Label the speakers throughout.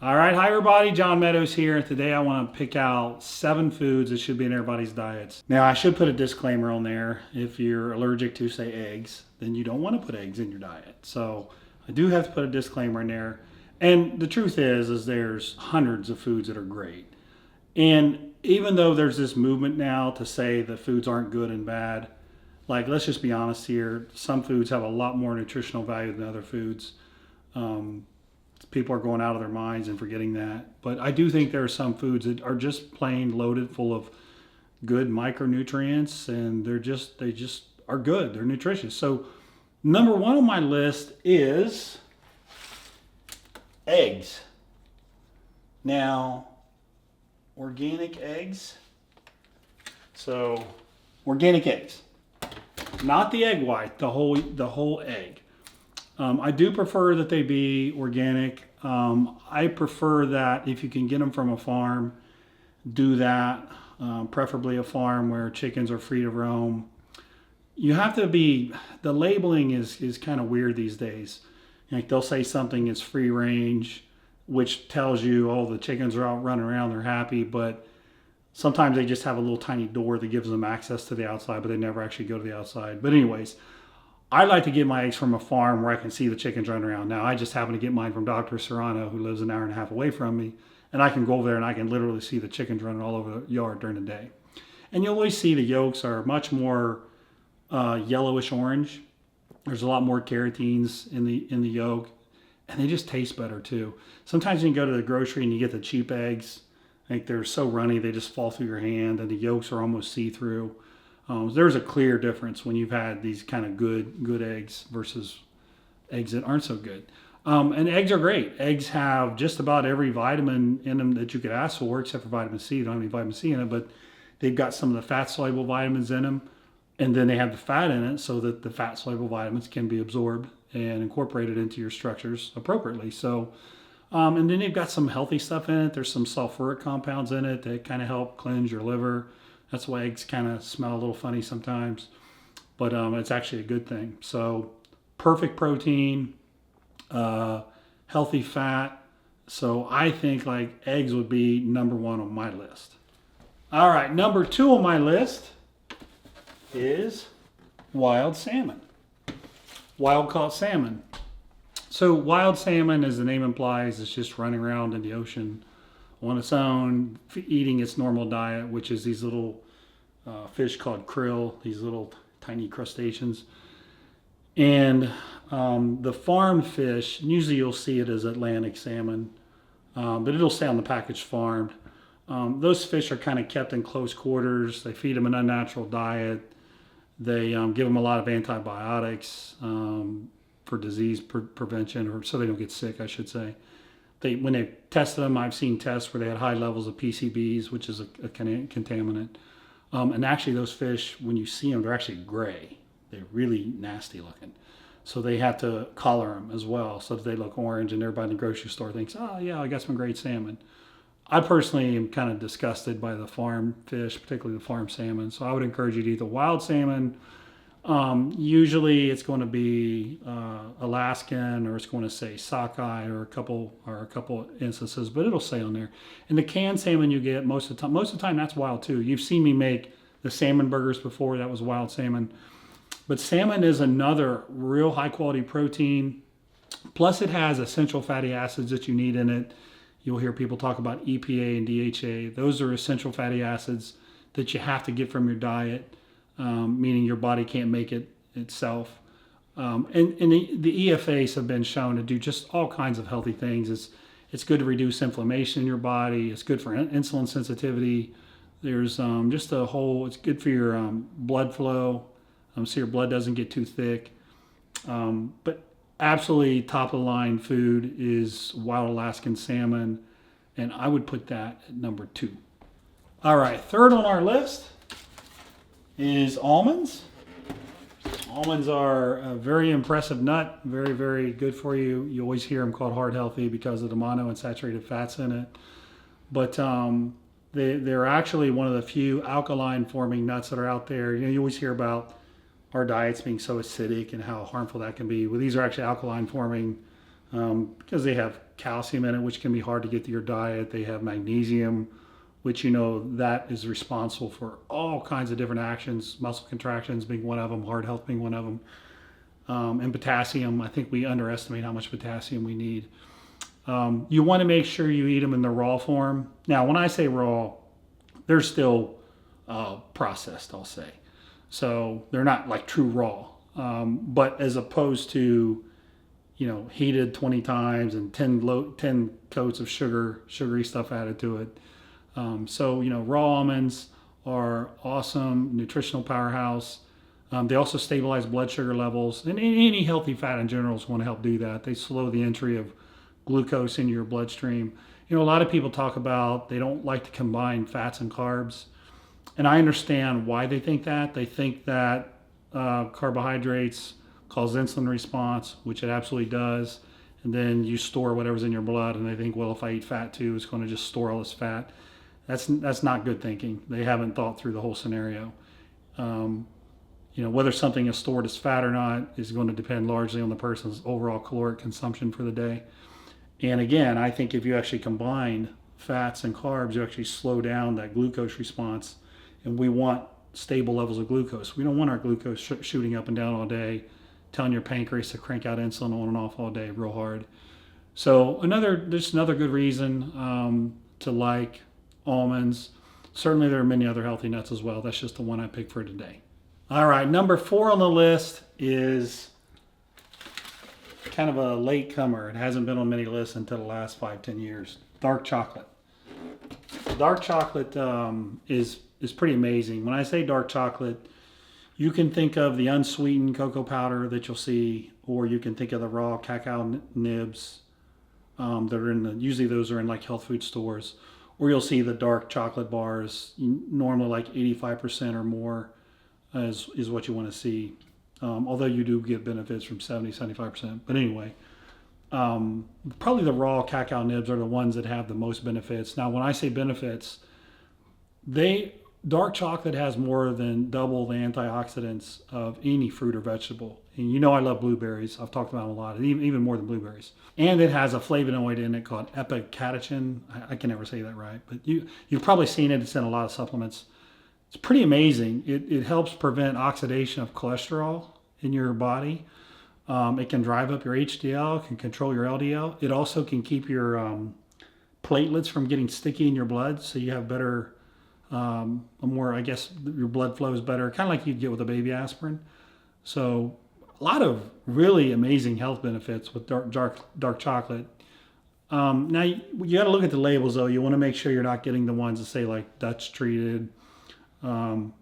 Speaker 1: All right, hi everybody, John Meadows here. Today I want to pick out 7 foods that should be in everybody's diets. Now I should put a disclaimer on there. If you're allergic to, say, eggs, then you don't want to put eggs in your diet. So I do have to put a disclaimer in there. And the truth is there's hundreds of foods that are great. And even though there's this movement now to say that foods aren't good and bad, like let's just be honest here, some foods have a lot more nutritional value than other foods. People are going out of their minds and forgetting that. But I do think there are some foods that are just plain loaded full of good micronutrients, and they just are good. They're nutritious. So number one on my list is eggs. Now, organic eggs. So organic eggs, not the egg white, the whole egg. I do prefer that they be organic. I prefer that if you can get them from a farm, do that. Preferably a farm where chickens are free to roam. You have to be, the labeling is kind of weird these days. Like they'll say something is free range, which tells you, oh, the chickens are out running around, they're happy, but sometimes they just have a little tiny door that gives them access to the outside, but they never actually go to the outside. But anyways, I like to get my eggs from a farm where I can see the chickens running around. Now, I just happen to get mine from Dr. Serrano, who lives an hour and a half away from me, and I can go over there and I can literally see the chickens running all over the yard during the day. And you'll always see the yolks are much more yellowish orange. There's a lot more carotenes in the yolk, and they just taste better too. Sometimes you can go to the grocery and you get the cheap eggs. Like they're so runny, they just fall through your hand, and the yolks are almost see-through. There's a clear difference when you've had these kind of good eggs versus eggs that aren't so good. And eggs are great. Eggs have just about every vitamin in them that you could ask for, except for vitamin C. They don't have any vitamin C in it, but they've got some of the fat-soluble vitamins in them. And then they have the fat in it so that the fat-soluble vitamins can be absorbed and incorporated into your structures appropriately. So, and then they've got some healthy stuff in it. There's some sulfuric compounds in it that kind of help cleanse your liver. That's why eggs kind of smell a little funny sometimes, but it's actually a good thing. So perfect protein, healthy fat. So I think like eggs would be number one on my list. All right, number 2 on my list is wild salmon. Wild caught salmon. So wild salmon, as the name implies, is just running around in the ocean on its own, eating its normal diet, which is these little fish called krill, these little tiny crustaceans. And the farmed fish, usually you'll see it as Atlantic salmon, but it'll say on the package farmed. Those fish are kind of kept in close quarters. They feed them an unnatural diet. They give them a lot of antibiotics for disease prevention, or so they don't get sick, I should say. When they tested them, I've seen tests where they had high levels of PCBs, which is a contaminant. And actually those fish, when you see them, they're actually gray. They're really nasty looking. So they have to color them as well so that they look orange, and everybody in the grocery store thinks, oh yeah, I got some great salmon. I personally am kind of disgusted by the farm fish, particularly the farm salmon. So I would encourage you to eat the wild salmon. Usually it's going to be Alaskan, or it's going to say sockeye, or a couple instances, but it'll say on there. And the canned salmon you get most of the time that's wild too. You've seen me make the salmon burgers before. That was wild salmon. But salmon is another real high quality protein. Plus it has essential fatty acids that you need in it. You'll hear people talk about EPA and DHA. Those are essential fatty acids that you have to get from your diet. Meaning your body can't make it itself. And the EFAs have been shown to do just all kinds of healthy things. It's good to reduce inflammation in your body. It's good for insulin sensitivity. There's it's good for your blood flow, so your blood doesn't get too thick. But absolutely top of the line food is wild Alaskan salmon, and I would put that at number 2. All right, 3rd on our list is almonds. Almonds are a very impressive nut, very, very good for you. You always hear them called heart healthy because of the monounsaturated fats in it. But they're actually one of the few alkaline forming nuts that are out there. You always hear about our diets being so acidic and how harmful that can be. Well, these are actually alkaline forming because they have calcium in it, which can be hard to get to your diet. They have magnesium, which you know that is responsible for all kinds of different actions, muscle contractions being one of them, heart health being one of them, and potassium. I think we underestimate how much potassium we need. You want to make sure you eat them in the raw form. Now, when I say raw, they're still processed, I'll say. So they're not like true raw. But as opposed to, you know, heated 20 times and 10 coats of sugary stuff added to it. So, you know, raw almonds are awesome, nutritional powerhouse. They also stabilize blood sugar levels, and any healthy fat in general is going to help do that. They slow the entry of glucose into your bloodstream. You know, a lot of people talk about they don't like to combine fats and carbs, and I understand why they think that. They think that carbohydrates cause insulin response, which it absolutely does, and then you store whatever's in your blood, and they think, well, if I eat fat too, it's going to just store all this fat. That's not good thinking. They haven't thought through the whole scenario. You know, whether something is stored as fat or not is going to depend largely on the person's overall caloric consumption for the day. And again, I think if you actually combine fats and carbs, you actually slow down that glucose response. And we want stable levels of glucose. We don't want our glucose shooting up and down all day, telling your pancreas to crank out insulin on and off all day real hard. So just another good reason to like almonds. Certainly there are many other healthy nuts as well. That's just the one I picked for today. All right, number 4 on the list is kind of a late comer. It hasn't been on many lists until the last 5-10 years. Dark chocolate. Dark chocolate is pretty amazing. When I say dark chocolate, you can think of the unsweetened cocoa powder that you'll see, or you can think of the raw cacao nibs that are usually those are in like health food stores, or you'll see the dark chocolate bars, normally like 85% or more is what you want to see. Although you do get benefits from 70-75%. But anyway, probably the raw cacao nibs are the ones that have the most benefits. Now, when I say benefits, dark chocolate has more than double the antioxidants of any fruit or vegetable. And you know I love blueberries. I've talked about them a lot, even more than blueberries. And it has a flavonoid in it called epicatechin. I can never say that right, but you've probably seen it. It's in a lot of supplements. It's pretty amazing. It helps prevent oxidation of cholesterol in your body. It can drive up your HDL, can control your LDL. It also can keep your platelets from getting sticky in your blood, so you have better, I guess your blood flow is better, kind of like you'd get with a baby aspirin. So a lot of really amazing health benefits with dark chocolate. Now you got to look at the labels though. You want to make sure you're not getting the ones that say like Dutch treated. And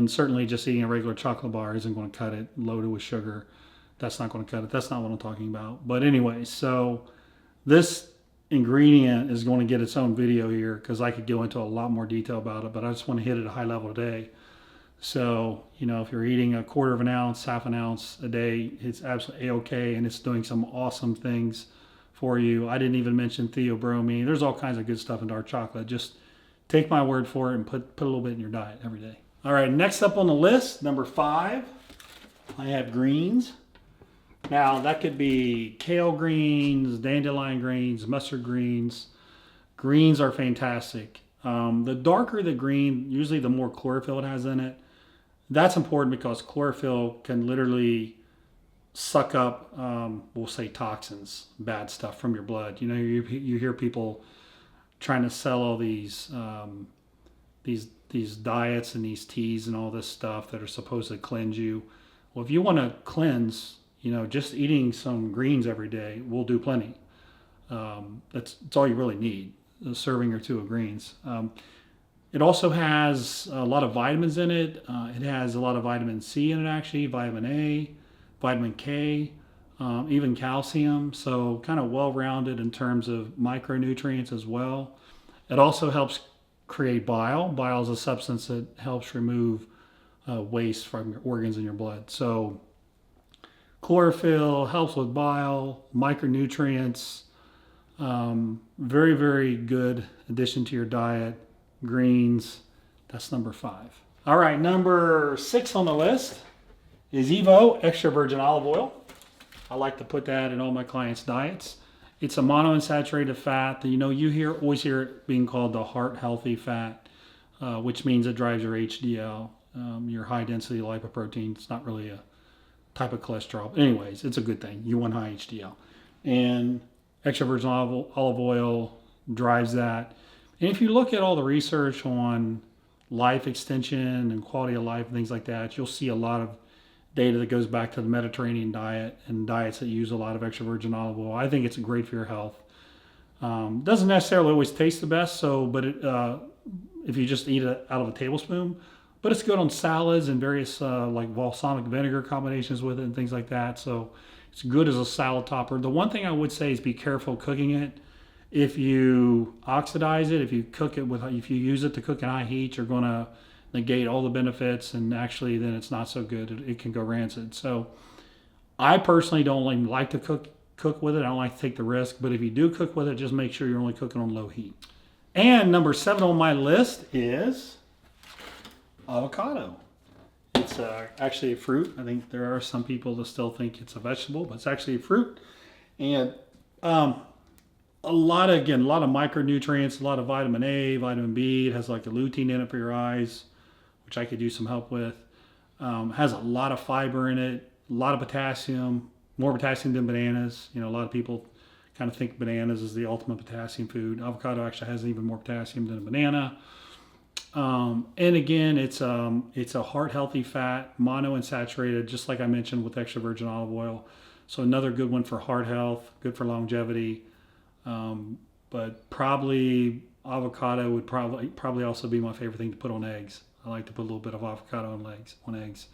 Speaker 1: certainly just eating a regular chocolate bar isn't going to cut it. Loaded with sugar, that's not going to cut it. That's not what I'm talking about. But anyway, so this ingredient is going to get its own video here because I could go into a lot more detail about it, but I just want to hit it at a high level today. So, you know, if you're eating a quarter of an ounce, half an ounce a day, it's absolutely A-okay, and it's doing some awesome things for you. I didn't even mention theobromine. There's all kinds of good stuff in dark chocolate. Just take my word for it and put a little bit in your diet every day. All right, next up on the list, number 5, I have greens. Now, that could be kale greens, dandelion greens, mustard greens. Greens are fantastic. The darker the green, usually the more chlorophyll it has in it. That's important because chlorophyll can literally suck up, we'll say toxins, bad stuff from your blood. You know, you hear people trying to sell all these diets and these teas and all this stuff that are supposed to cleanse you. Well, if you want to cleanse, you know, just eating some greens every day will do plenty. That's all you really need, a serving or two of greens. It also has a lot of vitamins in it. It has a lot of vitamin C in it, actually, vitamin A, vitamin K, even calcium. So kind of well-rounded in terms of micronutrients as well. It also helps create bile. Bile is a substance that helps remove waste from your organs in your blood. So chlorophyll helps with bile, micronutrients. Very, very good addition to your diet. Greens, that's number 5. All right, number 6 on the list is Evo extra virgin olive oil. I like to put that in all my clients' diets. It's a monounsaturated fat that you always hear it being called the heart healthy fat, which means it drives your HDL, your high density lipoprotein. It's not really a type of cholesterol. But anyways, it's a good thing. You want high HDL. And extra virgin olive oil drives that. And if you look at all the research on life extension and quality of life and things like that, you'll see a lot of data that goes back to the Mediterranean diet and diets that use a lot of extra virgin olive oil. I think it's great for your health. Doesn't necessarily always taste the best, if you just eat it out of a tablespoon, but it's good on salads and various like balsamic vinegar combinations with it and things like that. So it's good as a salad topper. The one thing I would say is be careful cooking it. If you oxidize it, if you use it to cook in high heat, you're going to negate all the benefits, and actually then it's not so good. It can go rancid. So I personally don't like to cook with it. I don't like to take the risk, but if you do cook with it, just make sure you're only cooking on low heat. And number 7 on my list is avocado. It's actually a fruit. I think there are some people that still think it's a vegetable, but it's actually a fruit. And a lot of micronutrients, a lot of vitamin A, vitamin B. It has like a lutein in it for your eyes, which I could use some help with. Has a lot of fiber in it, a lot of potassium, more potassium than bananas. A lot of people kind of think bananas is the ultimate potassium food. Avocado actually has even more potassium than a banana. And again, it's a heart healthy fat, monounsaturated, just like I mentioned with extra virgin olive oil. So another good one for heart health, good for longevity. But probably avocado would probably also be my favorite thing to put on eggs. I like to put a little bit of avocado on eggs.